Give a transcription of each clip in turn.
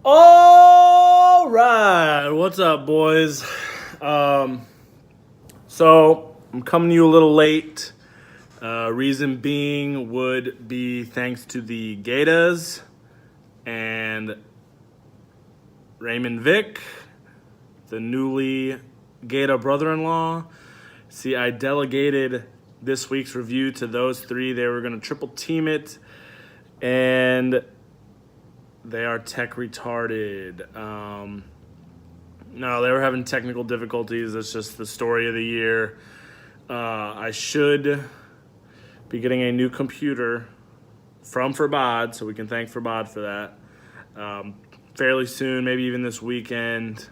All right, what's up, boys? So I'm coming to you a little late. Reason being would be thanks to the Gators and Raymond Vick, the newly Gator brother-in-law. See, I delegated this week's review to those three. They were going to triple team it, and they are tech retarded. No, they were having technical difficulties. That's just the story of the year. I should be getting a new computer from Furbod, so we can thank Furbod for that. Fairly soon, maybe even this weekend.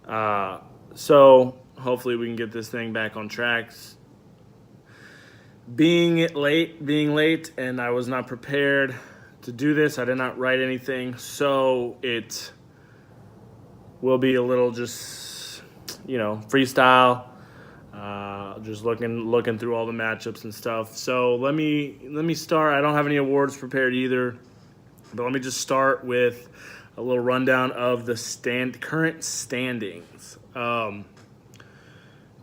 So hopefully we can get this thing back on track. Being late, and I was not prepared to do this. I did not write anything, so it will be a little just, freestyle. Just looking through all the matchups and stuff. So let me start. I don't have any awards prepared either, but let me just start with a little rundown of the current standings.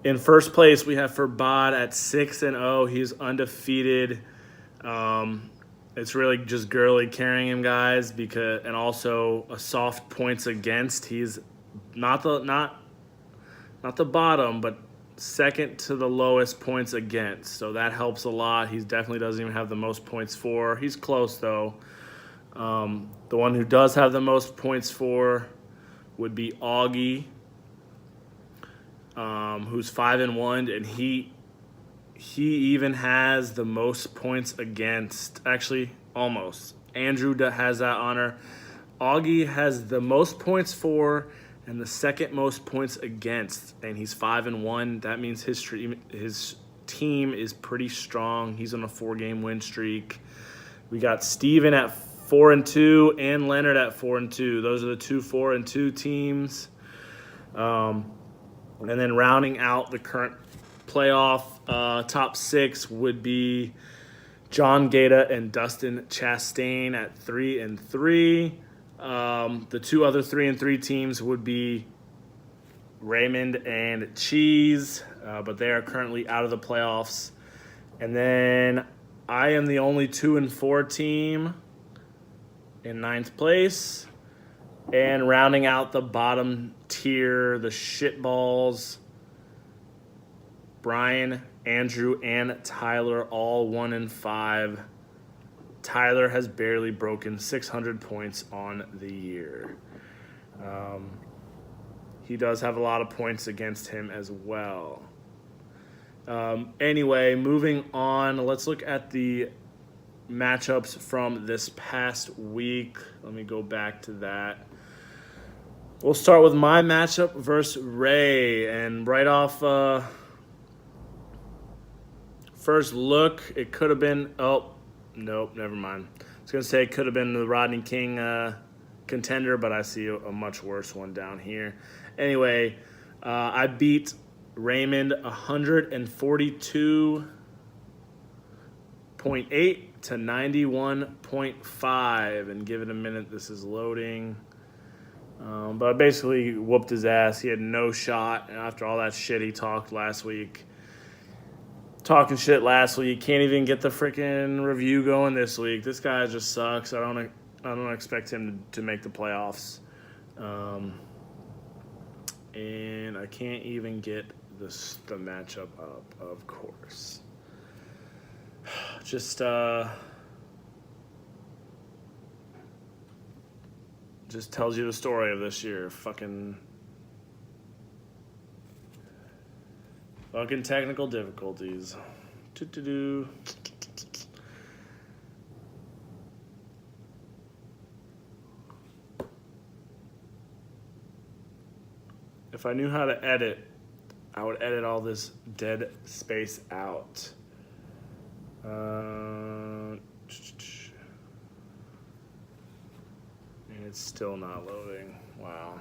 In first place, we have Furbod at 6-0. He's undefeated. It's really just Gurley carrying him, guys, and also a soft points against. He's not the bottom, but second to the lowest points against. So that helps a lot. He definitely doesn't even have the most points for. He's close though. The one who does have the most points for would be Augie, who's 5-1, and he even has the most points against. Actually, almost. Andrew has that honor. Augie has the most points for and the second most points against, and he's 5-1. That means his team is pretty strong. He's on a 4-game win streak. We got Steven at 4-2 and Leonard at 4-2. Those are the two 4-2 teams. And then rounding out the current playoff top 6 would be John Gata and Dustin Chastain at 3-3. The two other 3-3 teams would be Raymond and Cheese, but they are currently out of the playoffs. And then I am the only 2-4 team in 9th place. And rounding out the bottom tier, the shitballs, Brian, Andrew, and Tyler, all 1-5. Tyler has barely broken 600 points on the year. He does have a lot of points against him as well. Anyway, moving on, let's look at the matchups from this past week. Let me go back to that. We'll start with my matchup versus Ray, and right off first look, it could have been, nope, never mind. I was going to say it could have been the Rodney King contender, but I see a much worse one down here. Anyway, I beat Raymond 142.8 to 91.5, and give it a minute. This is loading. But I basically whooped his ass. He had no shot, and after all that shit he talked last week, can't even get the freaking review going this week. This guy just sucks. I don't expect him to make the playoffs. And I can't even get the matchup up, of course. Just tells you the story of this year. Fucking technical difficulties. If I knew how to edit, I would edit all this dead space out. And it's still not loading. Wow.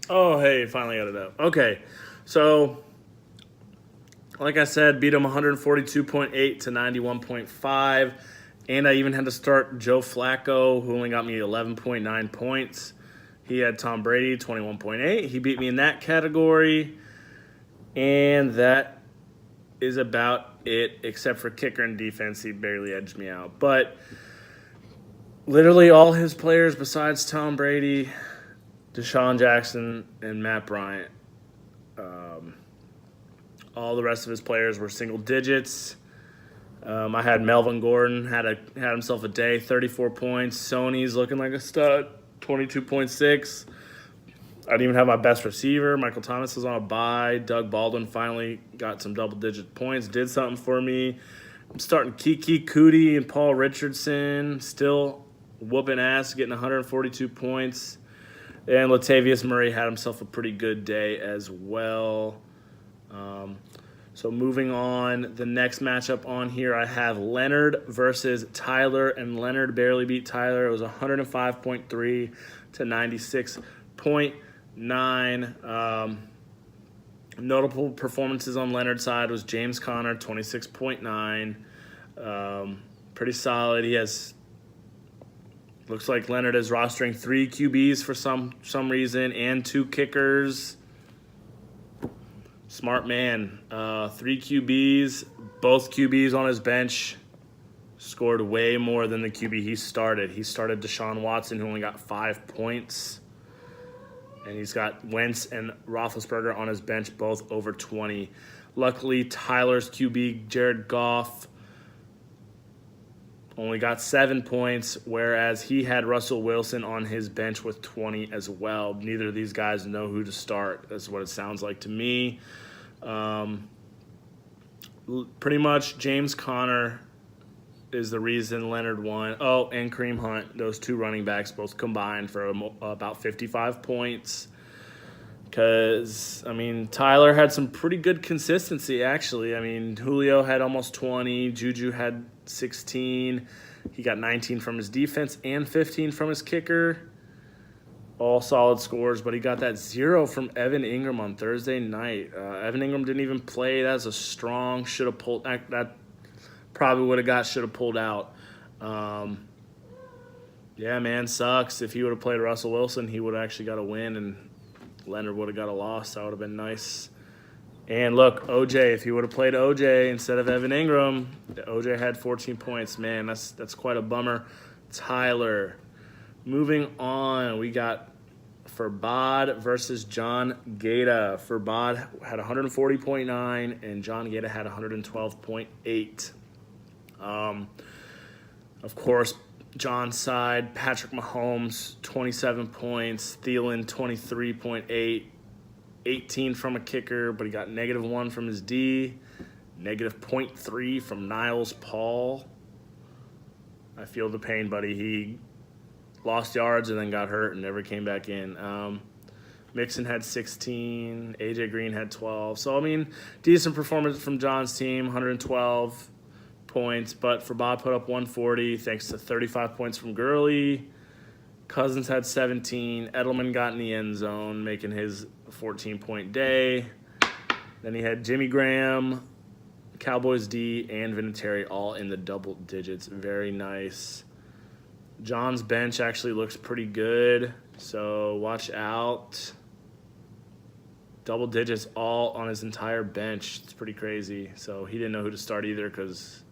Oh, hey, finally got it up. Okay, so like I said, beat him 142.8 to 91.5. And I even had to start Joe Flacco, who only got me 11.9 points. He had Tom Brady, 21.8. He beat me in that category. And that is about it, except for kicker and defense. He barely edged me out. But literally all his players besides Tom Brady, Deshaun Jackson, and Matt Bryant, all the rest of his players were single digits. I had Melvin Gordon had himself a day, 34 points. Sony's looking like a stud, 22.6. I didn't even have my best receiver. Michael Thomas was on a bye. Doug Baldwin finally got some double-digit points, did something for me. I'm starting Kiki Cootie and Paul Richardson, still whooping ass, getting 142 points. And Latavius Murray had himself a pretty good day as well. So moving on, the next matchup on here, I have Leonard versus Tyler, and Leonard barely beat Tyler. It was 105.3 to 96.9. Notable performances on Leonard's side was James Conner, 26.9. Pretty solid. Looks like Leonard is rostering 3 QBs for some reason and 2 kickers. Smart man. 3 QBs, both QBs on his bench scored way more than the QB he started. He started Deshaun Watson, who only got 5 points. And he's got Wentz and Roethlisberger on his bench, both over 20. Luckily, Tyler's QB, Jared Goff, only got 7 points, whereas he had Russell Wilson on his bench with 20 as well. Neither of these guys know who to start. That's what it sounds like to me. Pretty much James Conner is the reason Leonard won. Oh, and Kareem Hunt, those 2 running backs both combined for about 55 points. Because, Tyler had some pretty good consistency, actually. Julio had almost 20. Juju had 16. He got 19 from his defense and 15 from his kicker. All solid scores, but he got that 0 from Evan Ingram on Thursday night. Evan Ingram didn't even play. That's a strong, should have pulled. That probably would have should have pulled out. Yeah, man, sucks. If he would have played Russell Wilson, he would have actually got a win, and Leonard would have got a loss. That would have been nice. And look, OJ, if he would have played OJ instead of Evan Ingram, OJ had 14 points. Man, that's quite a bummer. Tyler. Moving on, we got Furbad versus John Gaeta. Furbad had 140.9, and John Gaeta had 112.8. Of course, John's side, Patrick Mahomes, 27 points. Thielen, 23.8. 18 from a kicker, but he got -1 from his D. -0.3 from Niles Paul. I feel the pain, buddy. He lost yards and then got hurt and never came back in. Mixon had 16. AJ Green had 12. So, decent performance from John's team, 112 points. But Furbad put up 140 thanks to 35 points from Gurley. Cousins had 17. Edelman got in the end zone, making his 14-point day. Then he had Jimmy Graham, Cowboys D, and Vinatieri all in the double digits. Very nice. John's bench actually looks pretty good, so watch out. Double digits all on his entire bench. It's pretty crazy. So he didn't know who to start either because,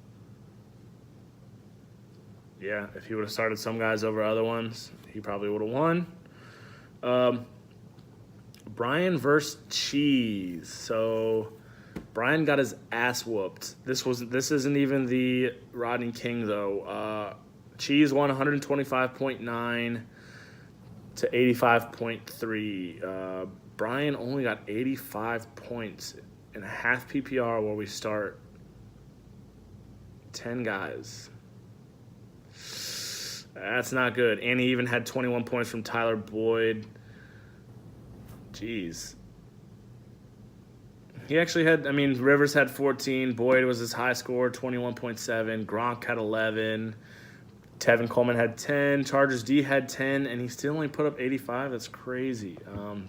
yeah, if he would have started some guys over other ones, he probably would have won. Brian versus Cheese. So Brian got his ass whooped. This isn't even the Rodney King though. Cheese won 125.9 to 85.3. Brian only got 85 points in a half PPR where we start 10 guys. That's not good. And he even had 21 points from Tyler Boyd. Jeez. He actually had, Rivers had 14. Boyd was his high score, 21.7. Gronk had 11. Tevin Coleman had 10. Chargers D had 10, and he still only put up 85. That's crazy.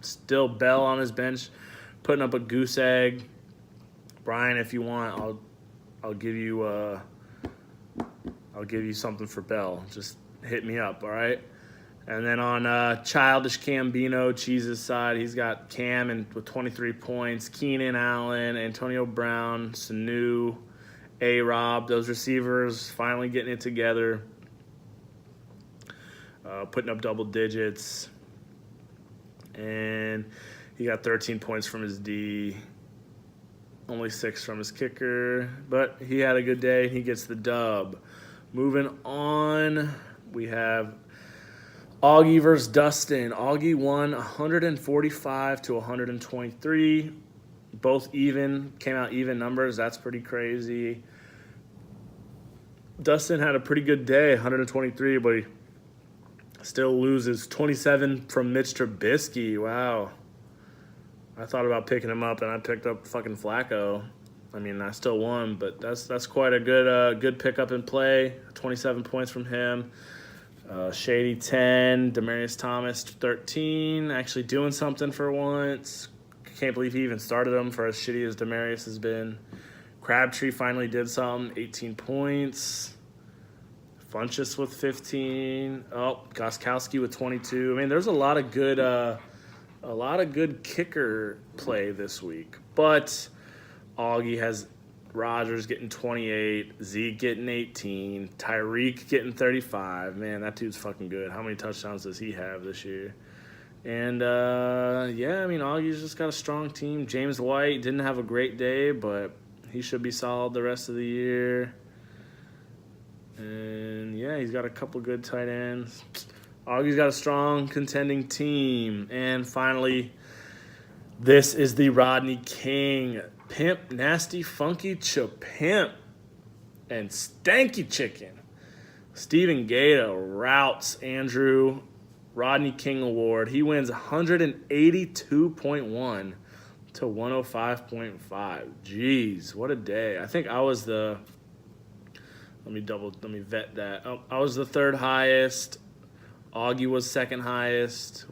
Still Bell on his bench, putting up a goose egg. Brian, if you want, I'll give you something for Bell. Just hit me up, all right? And then on Childish Cambino, Cheese's side, he's got Cam with 23 points, Keenan Allen, Antonio Brown, Sanu, A-Rob. Those receivers finally getting it together, putting up double digits. And he got 13 points from his D, only 6 from his kicker. But he had a good day. He gets the dub. Moving on, we have Augie versus Dustin. Augie won 145 to 123. Both came out even numbers. That's pretty crazy. Dustin had a pretty good day, 123, but he still loses 27 from Mitch Trubisky. Wow. I thought about picking him up, and I picked up fucking Flacco. I mean, I still won, but that's quite a good pickup and play. 27 points from him. Shady 10, Demaryius Thomas 13, actually doing something for once. Can't believe he even started him for as shitty as Demaryius has been. Crabtree finally did something, 18 points. Funchess with 15. Oh, Gostkowski with 22. I mean, there's a lot of good kicker play this week. But Augie has Rodgers getting 28, Zeke getting 18, Tyreek getting 35. Man, that dude's fucking good. How many touchdowns does he have this year? And, yeah, I mean, Augie's just got a strong team. James White didn't have a great day, but he should be solid the rest of the year. And, yeah, he's got a couple good tight ends. Augie's got a strong contending team. And, finally, this is the Rodney King Pimp, Nasty, Funky, Chapimp, and Stanky Chicken. Steven Gato routes Andrew Rodney King Award. He wins 182.1 to 105.5. Jeez, what a day. I think I was let me vet that. I was the third highest. Augie was second highest.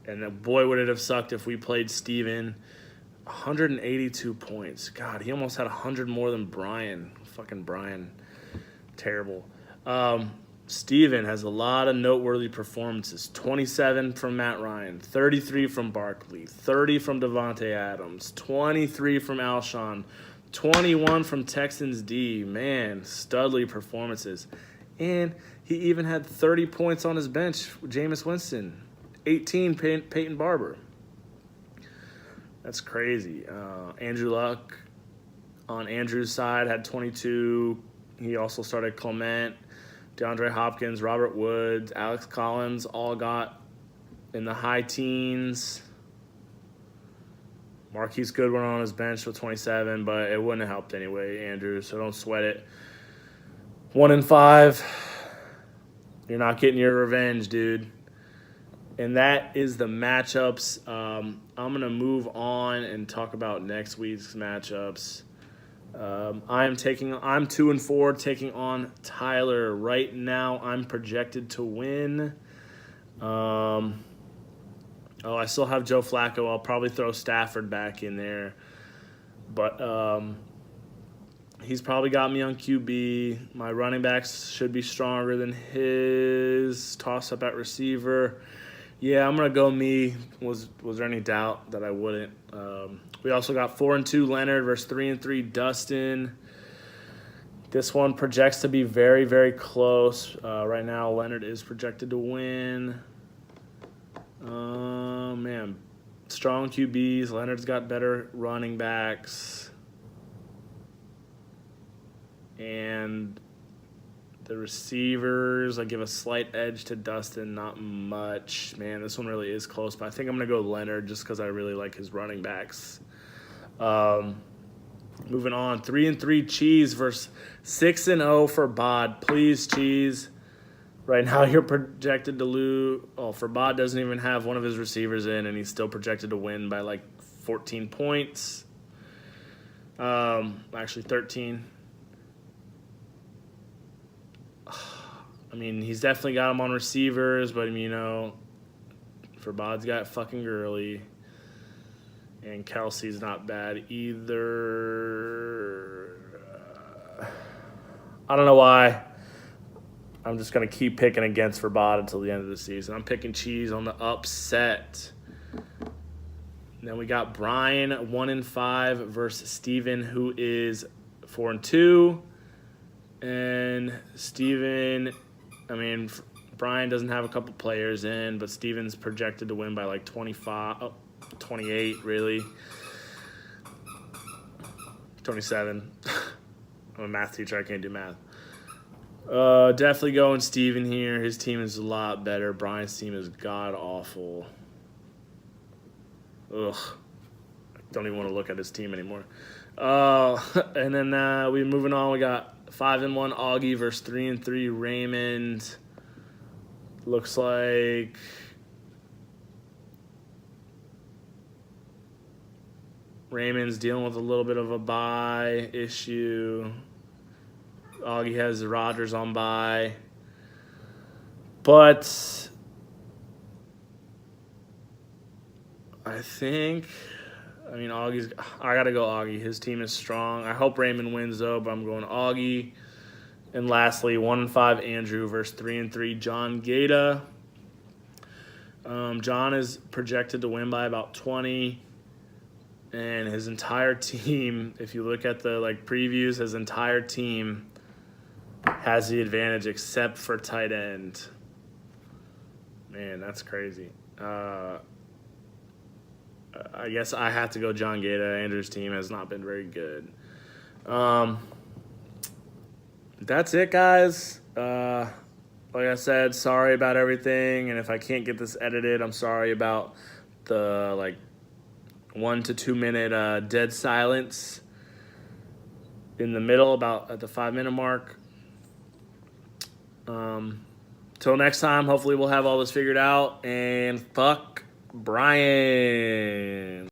And boy, would it have sucked if we played Steven. 182 points. God, he almost had 100 more than Brian. Fucking Brian. Terrible. Steven has a lot of noteworthy performances. 27 from Matt Ryan, 33 from Barkley, 30 from Devontae Adams, 23 from Alshon, 21 from Texans D. Man, studly performances. And he even had 30 points on his bench with Jameis Winston, 18 Peyton Barber. That's crazy. Andrew Luck on Andrew's side had 22. He also started Clement, DeAndre Hopkins, Robert Woods, Alex Collins, all got in the high teens. Marquise Goodwin on his bench with 27, but it wouldn't have helped anyway, Andrew, so don't sweat it. 1-5. You're not getting your revenge, dude. And that is the matchups. I'm going to move on and talk about next week's matchups. I'm 2-4, taking on Tyler. Right now, I'm projected to win. I still have Joe Flacco. I'll probably throw Stafford back in there. But he's probably got me on QB. My running backs should be stronger than his. Toss-up at receiver. Yeah, I'm going to go me. Was there any doubt that I wouldn't? We also got 4-2 Leonard versus 3-3 Dustin. This one projects to be very, very close. Right now, Leonard is projected to win. Man, strong QBs. Leonard's got better running backs. And the receivers, I give a slight edge to Dustin, not much. Man, this one really is close, but I think I'm going to go Leonard just because I really like his running backs. Moving on, 3-3 Cheese versus 6-0 for Bod. Please, Cheese. Right now you're projected to lose. Oh, for Bod doesn't even have one of his receivers in, and he's still projected to win by like 14 points. Actually 13. mean, he's definitely got him on receivers, but, you know, Farbod's got fucking Gurley. And Kelsey's not bad either. I don't know why. I'm just going to keep picking against Farbod until the end of the season. I'm picking Cheese on the upset. Then we got Brian, 1-5, versus Steven, who is 4-2. And Steven, I mean, Brian doesn't have a couple players in, but Steven's projected to win by like 28, really. 27. I'm a math teacher. I can't do math. Definitely going Steven here. His team is a lot better. Brian's team is god-awful. Ugh. I don't even want to look at his team anymore. And then we're moving on. We got 5-1 Augie versus 3-3 Raymond. Looks like Raymond's dealing with a little bit of a bye issue. Augie has Rodgers on bye. But I think, I got to go Augie. His team is strong. I hope Raymond wins, though, but I'm going Augie. And lastly, 1-5 Andrew versus 3-3 John Gata. John is projected to win by about 20. And his entire team, if you look at the previews, his entire team has the advantage except for tight end. Man, that's crazy. I guess I have to go John Gata. Andrew's team has not been very good. That's it, guys. Like I said, sorry about everything. And if I can't get this edited, I'm sorry about the 1 to 2 minute dead silence in the middle, about at the 5-minute mark. Till next time, hopefully we'll have all this figured out. And fuck Brian.